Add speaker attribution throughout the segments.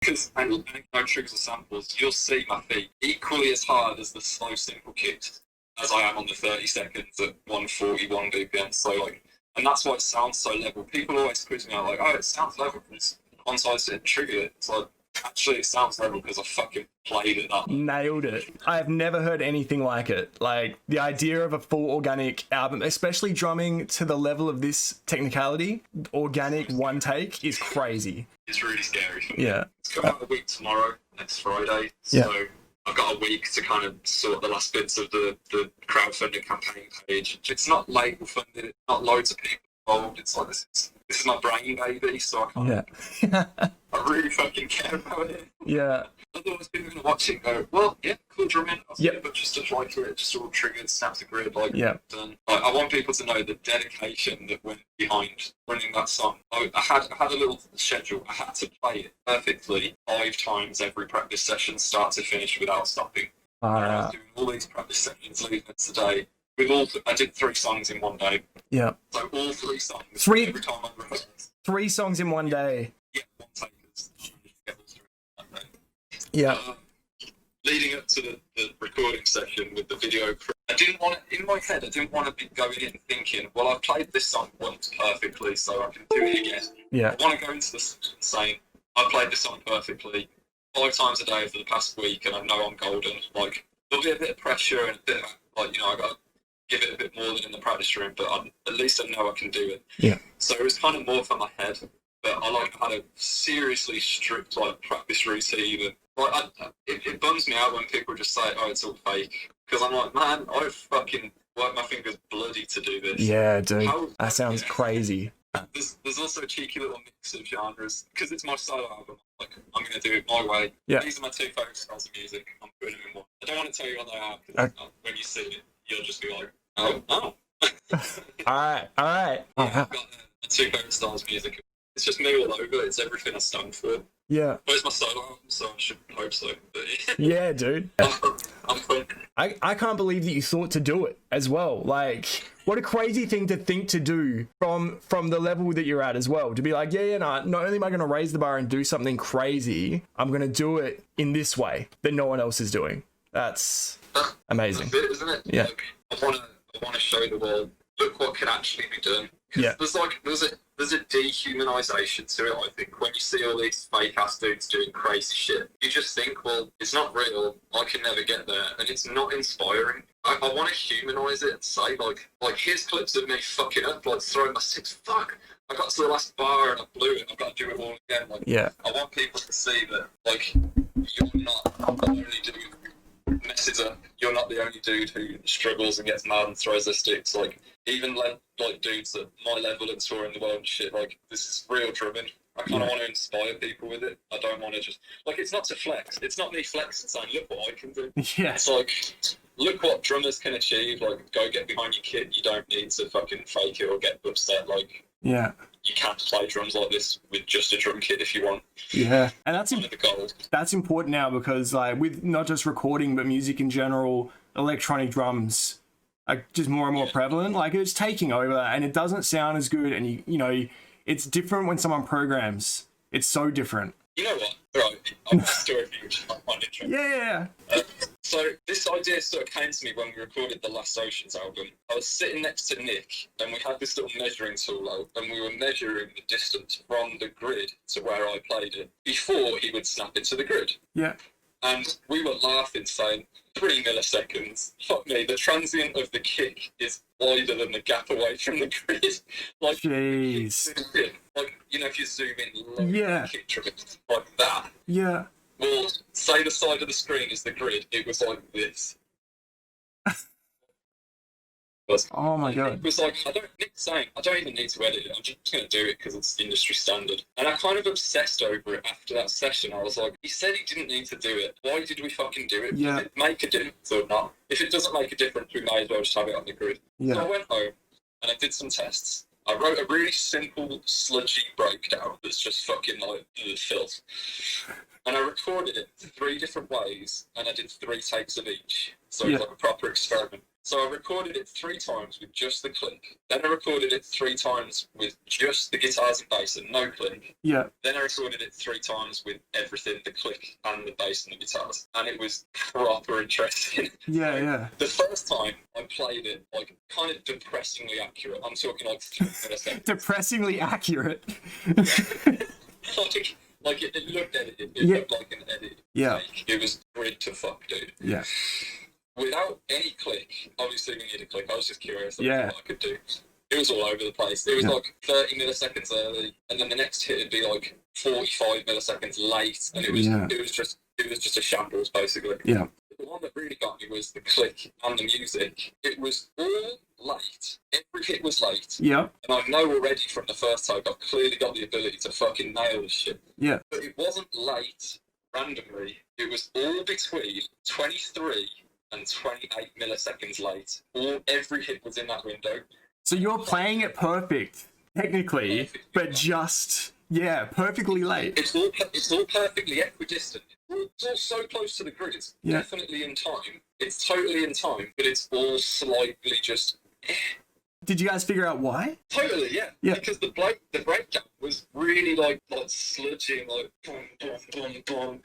Speaker 1: Because, and no triggers or samples, you'll see my feet equally as hard as the slow, simple kicks as I am on the 30 seconds at 141 BPM. So, like, and that's why it sounds so level. People always quiz me out, like, oh, it sounds level because once I said trigger it, it's like, actually, it sounds level because I fucking played it up.
Speaker 2: Nailed it. I have never heard anything like it. Like, the idea of a full organic album, especially drumming to the level of this technicality, organic one take is crazy.
Speaker 1: It's really scary for me.
Speaker 2: Yeah.
Speaker 1: It's coming out a week tomorrow, next Friday. So I've got a week to kind of sort the last bits of the crowdfunding campaign page. It's not label funded, it's not loads of people involved. It's like, this is my brain baby, so I can't. I really fucking care about it.
Speaker 2: Yeah.
Speaker 1: Otherwise, people are going to watch it and go, well, yeah, cool drumming. But just stuff like it, just all triggered, snaps the grid. Like, I want people to know the dedication that went behind running that song. I had a little schedule. I had to play it perfectly 5 times every practice session, start to finish, without stopping. I was doing all these practice sessions leading up to today. I did 3 songs in one day.
Speaker 2: Yeah.
Speaker 1: So all 3 songs. Every time I rehearsed.
Speaker 2: 3 songs in one day.
Speaker 1: Yeah, one take.
Speaker 2: Yeah.
Speaker 1: Leading up to the recording session with the video crew, I didn't want to, in my head, I didn't want to be going in thinking, well, I've played this song once perfectly, so I can do it again.
Speaker 2: Yeah.
Speaker 1: I want to go into the session saying, I played this song perfectly 5 times a day for the past week, and I know I'm golden. Like, there'll be a bit of pressure and a bit of, like, you know, I got to give it a bit more than in the practice room, but at least I know I can do it.
Speaker 2: Yeah.
Speaker 1: So it was kind of more for my head. But I had a seriously strict practice routine, and it bums me out when people just say, "Oh, it's all fake," because I'm like, man, I fucking worked my fingers bloody to do this.
Speaker 2: Yeah, dude, that sounds crazy.
Speaker 1: There's also a cheeky little mix of genres because it's my solo album. Like, I'm gonna do it my way.
Speaker 2: Yeah.
Speaker 1: These are my 2 favourite styles of music. I'm putting them in one. I don't want to tell you what they are because when you see it, you'll just be like, oh.
Speaker 2: All right.
Speaker 1: Yeah, I've got my 2 favourite styles of music. It's just me all over. It's everything I stand for.
Speaker 2: Yeah.
Speaker 1: But it's my solo album, so I should hope so. But
Speaker 2: yeah, dude.
Speaker 1: I'm fun.
Speaker 2: I can't believe that you thought to do it as well. Like, what a crazy thing to think to do from the level that you're at as well. To be like, not only am I going to raise the bar and do something crazy, I'm going to do it in this way that no one else is doing. That's amazing.
Speaker 1: That's it, isn't it?
Speaker 2: Yeah.
Speaker 1: Like, I want to show the world, look what can actually be done.
Speaker 2: Yeah.
Speaker 1: There's a dehumanization to it, I think. When you see all these fake ass dudes doing crazy shit, you just think, well, it's not real, I can never get there, and it's not inspiring. I want to humanize it and say, like, here's clips of me fucking up, like, throwing my 6, fuck, I got to the last bar and I blew it, I've got to do it all again. Like, I want people to see that, like, you're not the only dude who messes up, you're not the only dude who struggles and gets mad and throws their sticks. Like, even like dudes at my level and touring the world and shit, like, this is real drumming. I kind of want to inspire people with it. I don't want to just, like, it's not to flex. It's not me flexing saying, look what I can do.
Speaker 2: Yeah.
Speaker 1: It's like, look what drummers can achieve. Like, go get behind your kit. You don't need to fucking fake it or get upset. Like,
Speaker 2: yeah,
Speaker 1: you can play drums like this with just a drum kit if you want.
Speaker 2: Yeah, and
Speaker 1: that's
Speaker 2: important now because, like, with not just recording but music in general, electronic drums are just more and more prevalent. Like, it's taking over, and it doesn't sound as good. And you know, it's different when someone programs. It's so different.
Speaker 1: You know what? Right, I've got a story for you which I find interesting.
Speaker 2: Yeah.
Speaker 1: So this idea sort of came to me when we recorded the Last Oceans album. I was sitting next to Nick, and we had this little measuring tool out, and we were measuring the distance from the grid to where I played it before he would snap into the grid.
Speaker 2: Yeah.
Speaker 1: And we were laughing, saying, 3 milliseconds. Fuck me, the transient of the kick is wider than the gap away from the grid. Like,
Speaker 2: jeez.
Speaker 1: Like, you know, if you zoom in low, kick drum, like that.
Speaker 2: Yeah.
Speaker 1: Well, say the side of the screen is the grid. It was like this.
Speaker 2: Oh my god.
Speaker 1: It was like, Nick's saying, I don't even need to edit it. I'm just going to do it because it's industry standard. And I kind of obsessed over it after that session. I was like, he said he didn't need to do it. Why did we fucking do it?
Speaker 2: Yeah.
Speaker 1: Does it make a difference or not? If it doesn't make a difference, we may as well just have it on the grid.
Speaker 2: Yeah.
Speaker 1: So I went home and I did some tests. I wrote a really simple, sludgy breakdown that's just fucking like filth. And I recorded it 3 different ways, and I did 3 takes of each. So it
Speaker 2: Yeah.
Speaker 1: was like a proper experiment. So I recorded it 3 times with just the click. Then I recorded it 3 times with just the guitars and bass and no click.
Speaker 2: Yeah.
Speaker 1: Then I recorded it 3 times with everything, the click and the bass and the guitars. And it was proper interesting.
Speaker 2: Yeah, yeah.
Speaker 1: The first time I played it, like, kind of depressingly accurate. I'm talking like 3 milliseconds.
Speaker 2: Depressingly accurate.
Speaker 1: like it looked edited. It
Speaker 2: Yeah.
Speaker 1: looked like an edit.
Speaker 2: Yeah.
Speaker 1: Like, it was grid to fuck, dude.
Speaker 2: Yeah.
Speaker 1: Without any click, obviously we need a click. I was just curious
Speaker 2: Yeah.
Speaker 1: what I could do. It was all over the place. It was
Speaker 2: Yeah.
Speaker 1: like 30 milliseconds early, and then the next hit would be like 45 milliseconds late, and it was just a shambles basically.
Speaker 2: Yeah.
Speaker 1: The one that really got me was the click and the music. It was all late. Every hit was late.
Speaker 2: Yeah.
Speaker 1: And I know already from the first take I've clearly got the ability to fucking nail this shit.
Speaker 2: Yeah.
Speaker 1: But it wasn't late randomly. It was all between 23 and 28 milliseconds late. Every hit was in that window.
Speaker 2: So you're playing it perfect, technically,
Speaker 1: Perfect.
Speaker 2: but just, yeah, perfectly late.
Speaker 1: It's all perfectly equidistant. It's all so close to the grid. It's
Speaker 2: Yeah.
Speaker 1: definitely in time. It's totally in time, but it's all slightly just
Speaker 2: Did you guys figure out why?
Speaker 1: totally, yeah.
Speaker 2: Yeah.
Speaker 1: Because the breakdown was really like sludging, like boom, boom, boom, boom.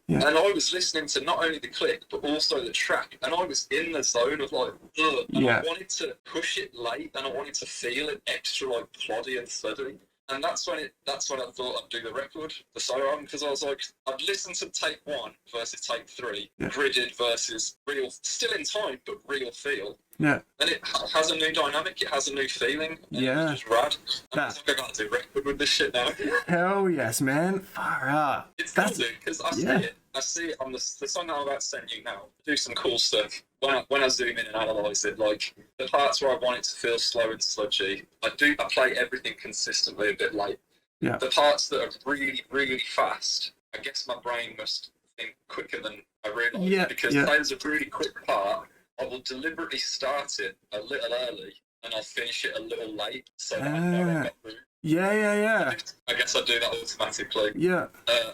Speaker 2: Yeah.
Speaker 1: And I was listening to not only the click but also the track, and I was in the zone of like, ugh. And
Speaker 2: Yeah.
Speaker 1: I wanted to push it late, and I wanted to feel it extra like ploddy and thuddy. And that's when I thought I'd do the record, the solo album, because I was like, I'd listen to take 1 versus take 3,
Speaker 2: Yeah.
Speaker 1: gridded versus real, still in time, but real feel.
Speaker 2: Yeah.
Speaker 1: And it has a new dynamic, it has a new feeling. And
Speaker 2: Yeah.
Speaker 1: It's just rad. And
Speaker 2: That-
Speaker 1: I think I got to do a record with this shit now.
Speaker 2: Hell yes, man. Far out.
Speaker 1: It's cool,
Speaker 2: That's,
Speaker 1: dude, because
Speaker 2: yeah.
Speaker 1: I see it on the song that I'm about to send you now. Do some cool stuff. When I zoom in and analyse it, like the parts where I want it to feel slow and sludgy, I play everything consistently a bit late.
Speaker 2: Yeah.
Speaker 1: The parts that are really, really fast, I guess my brain must think quicker than I realise.
Speaker 2: Yeah,
Speaker 1: Because
Speaker 2: yeah.
Speaker 1: there's a really quick part, I will deliberately start it a little early and I'll finish it a little late, so that I know I've got room.
Speaker 2: Yeah, yeah, yeah.
Speaker 1: I guess I do that automatically.
Speaker 2: Yeah.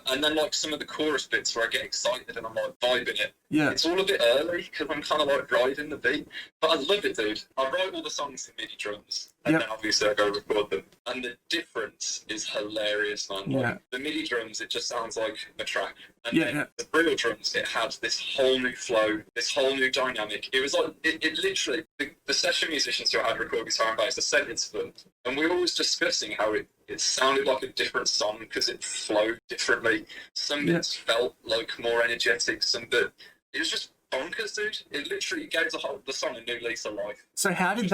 Speaker 1: And then like some of the chorus bits where I get excited and I'm like vibing it.
Speaker 2: Yeah.
Speaker 1: It's all a bit early because I'm kind of like riding the beat. But I love it, dude. I write all the songs in MIDI drums and
Speaker 2: Yep.
Speaker 1: then obviously I go record them. And the difference is hilarious, man. Like,
Speaker 2: Yeah.
Speaker 1: the MIDI drums, it just sounds like a track. And
Speaker 2: Yeah,
Speaker 1: then
Speaker 2: yeah.
Speaker 1: the real drums, it had this whole new flow, this whole new dynamic. It was like, it literally, the session musicians who I had record guitar and bass, I sent it to them. And we were always discussing how it sounded like a different song because it flowed differently. Some
Speaker 2: Yeah.
Speaker 1: bits felt like more energetic, some bit it was just bonkers, dude. It literally gave the song a new lease of life.
Speaker 2: So how did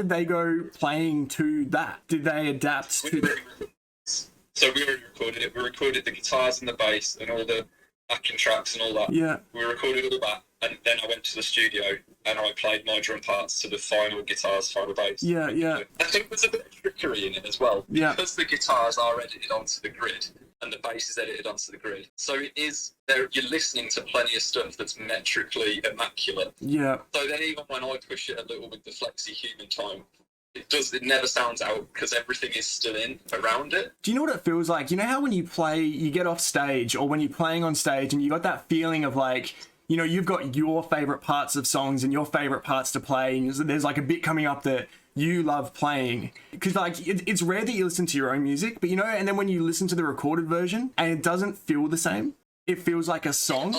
Speaker 2: they go playing to that? Did they adapt to the...
Speaker 1: So we already recorded it. We recorded the guitars and the bass and all the backing tracks and all that.
Speaker 2: Yeah.
Speaker 1: We recorded all that, and then I went to the studio and I played my drum parts to the final guitars, final bass.
Speaker 2: Yeah, yeah.
Speaker 1: I think there's a bit of trickery in it as well.
Speaker 2: Yeah.
Speaker 1: Because the guitars are edited onto the grid and the bass is edited onto the grid. So it is there. You're listening to plenty of stuff that's metrically immaculate.
Speaker 2: Yeah.
Speaker 1: So then even when I push it a little with the flexi human time, it never sounds out because everything is still in around it.
Speaker 2: Do you know what it feels like? You know how when you play, you get off stage, or when you're playing on stage and you got that feeling of like, you know, you've got your favorite parts of songs and your favorite parts to play, and there's like a bit coming up that you love playing. Because like it's rare that you listen to your own music, but you know, and then when you listen to the recorded version and it doesn't feel the same, it feels like a song.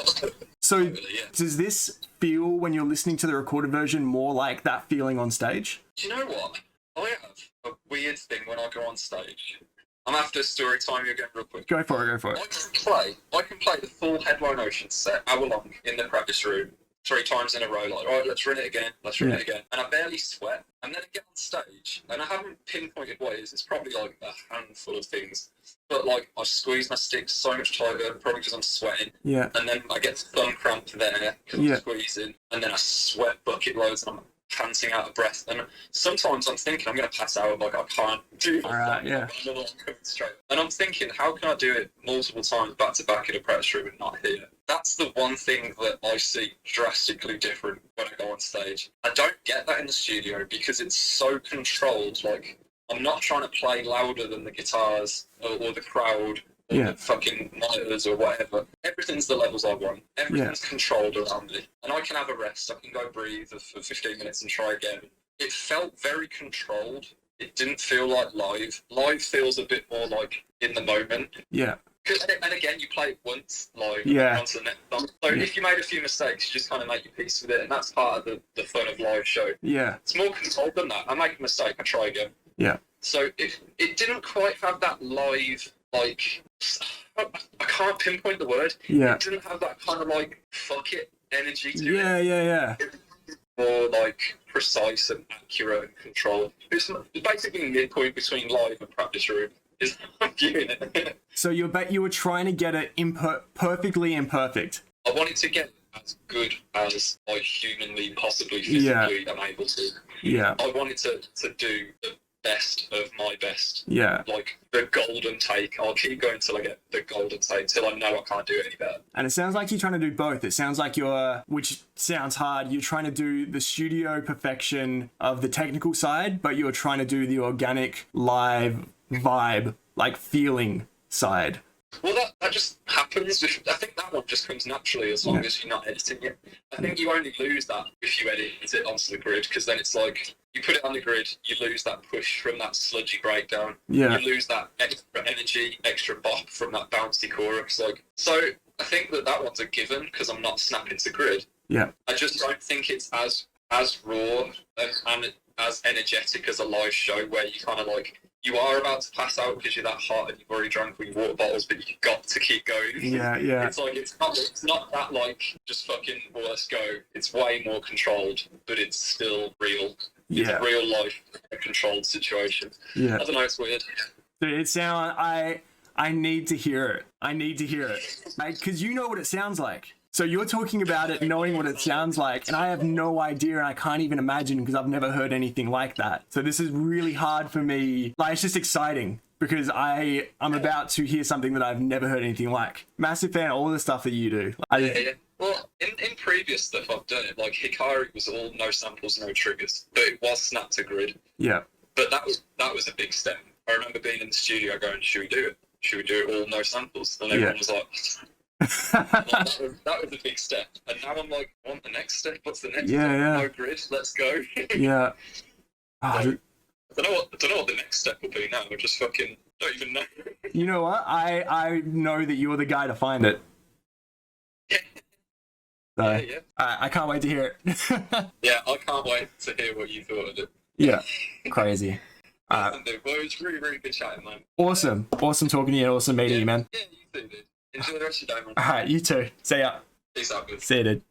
Speaker 2: So
Speaker 1: Totally, yeah.
Speaker 2: does this feel, when you're listening to the recorded version, more like that feeling on stage?
Speaker 1: Do you know what? I have a weird thing when I go on stage. I'm after story time again real quick.
Speaker 2: Go for it, go for it.
Speaker 1: I can play the full Headline Ocean set, hour long, in the practice room, 3 times in a row, like, all right, let's run it again, and I barely sweat, and then I get on stage, and I haven't pinpointed what it is, it's probably like a handful of things, but like, I squeeze my sticks so much tighter, probably because I'm sweating,
Speaker 2: Yeah.
Speaker 1: and then I get thumb cramp there, because
Speaker 2: Yeah.
Speaker 1: I'm squeezing, and then I sweat bucket loads, and I'm panting out of breath, and sometimes I'm thinking I'm going to pass out, like I can't do my
Speaker 2: Alright,
Speaker 1: thing,
Speaker 2: yeah.
Speaker 1: like, I'm not coming straight. And I'm thinking, how can I do it multiple times back to back in a practice room and not hear? That's the one thing that I see drastically different when I go on stage. I don't get that in the studio because it's so controlled. Like, I'm not trying to play louder than the guitars or the crowd or
Speaker 2: Yeah.
Speaker 1: the fucking monitors or whatever. everything's the levels I want. Everything's controlled around me. And I can have a rest. I can go breathe for 15 minutes and try again. It felt very controlled. It didn't feel like live. Live feels a bit more like in the moment.
Speaker 2: Yeah.
Speaker 1: And again, you play it once live,
Speaker 2: yeah.
Speaker 1: once the next time. So if you made a few mistakes, you just kind of make your peace with it, and that's part of the fun of live show.
Speaker 2: Yeah.
Speaker 1: It's more controlled than that. I make a mistake, I try again.
Speaker 2: Yeah.
Speaker 1: So it didn't quite have that live, like, I can't pinpoint the word.
Speaker 2: Yeah.
Speaker 1: It didn't have that kind of like, fuck it energy to it.
Speaker 2: Yeah.
Speaker 1: It was more like precise and accurate and controlled. It's basically midpoint between live and practice room. Is I'm viewing it.
Speaker 2: So you were trying to get it perfectly imperfect.
Speaker 1: I wanted to get as good as I humanly, possibly physically am able to.
Speaker 2: Yeah.
Speaker 1: I wanted to do the best of my best.
Speaker 2: Yeah.
Speaker 1: Like the golden take. I'll keep going till I get the golden take, till I know I can't do it any better.
Speaker 2: And it sounds like you're trying to do both. It sounds like which sounds hard, you're trying to do the studio perfection of the technical side, but you're trying to do the organic, live vibe, like feeling side.
Speaker 1: Well, that just happens. I think that one just comes naturally as long as you're not editing it. I think you only lose that if you edit it onto the grid, because then it's like you put it on the grid, you lose that push from that sludgy breakdown.
Speaker 2: Yeah.
Speaker 1: You lose that extra energy, extra bop from that bouncy chorus. So I think that one's a given because I'm not snapping to grid.
Speaker 2: Yeah.
Speaker 1: I just don't think it's as raw and as energetic as a live show where you kind of like, you are about to pass out because you're that hot and you've already drank all your water bottles, but you've got to keep going.
Speaker 2: Yeah.
Speaker 1: It's like, it's not that like, just fucking, well, let's go. It's way more controlled, but it's still real. It's a real life controlled situation.
Speaker 2: Yeah.
Speaker 1: I don't know, it's weird.
Speaker 2: Dude, I need to hear it. I need to hear it. Like, because you know what it sounds like. So you're talking about it knowing what it sounds like, and I have no idea, and I can't even imagine because I've never heard anything like that. So this is really hard for me. Like, it's just exciting because I'm about to hear something that I've never heard anything like. Massive fan of all the stuff that you do.
Speaker 1: Yeah. Well, in previous stuff I've done it, like Hikari was all no samples, no triggers, but it was snap to grid.
Speaker 2: Yeah.
Speaker 1: But that was a big step. I remember being in the studio going, should we do it? Should we do it all no samples? And everyone was like, that was a big step. And now I'm like, I want the next step. What's the next step? No grid, let's go.
Speaker 2: Yeah.
Speaker 1: I don't know what the next step will be now. I just fucking don't even know.
Speaker 2: You know what? I know that you're the guy to find it. So,
Speaker 1: yeah.
Speaker 2: I can't wait to hear it.
Speaker 1: Yeah, I can't wait to hear what you thought of it.
Speaker 2: Yeah. Crazy.
Speaker 1: Well, it was really, really good chatting, man.
Speaker 2: Awesome talking to you and awesome meeting you, man.
Speaker 1: Yeah, you too, dude. Enjoy the rest of your day, man.
Speaker 2: Alright, you too. See ya.
Speaker 1: Peace out, dude.
Speaker 2: See ya, dude.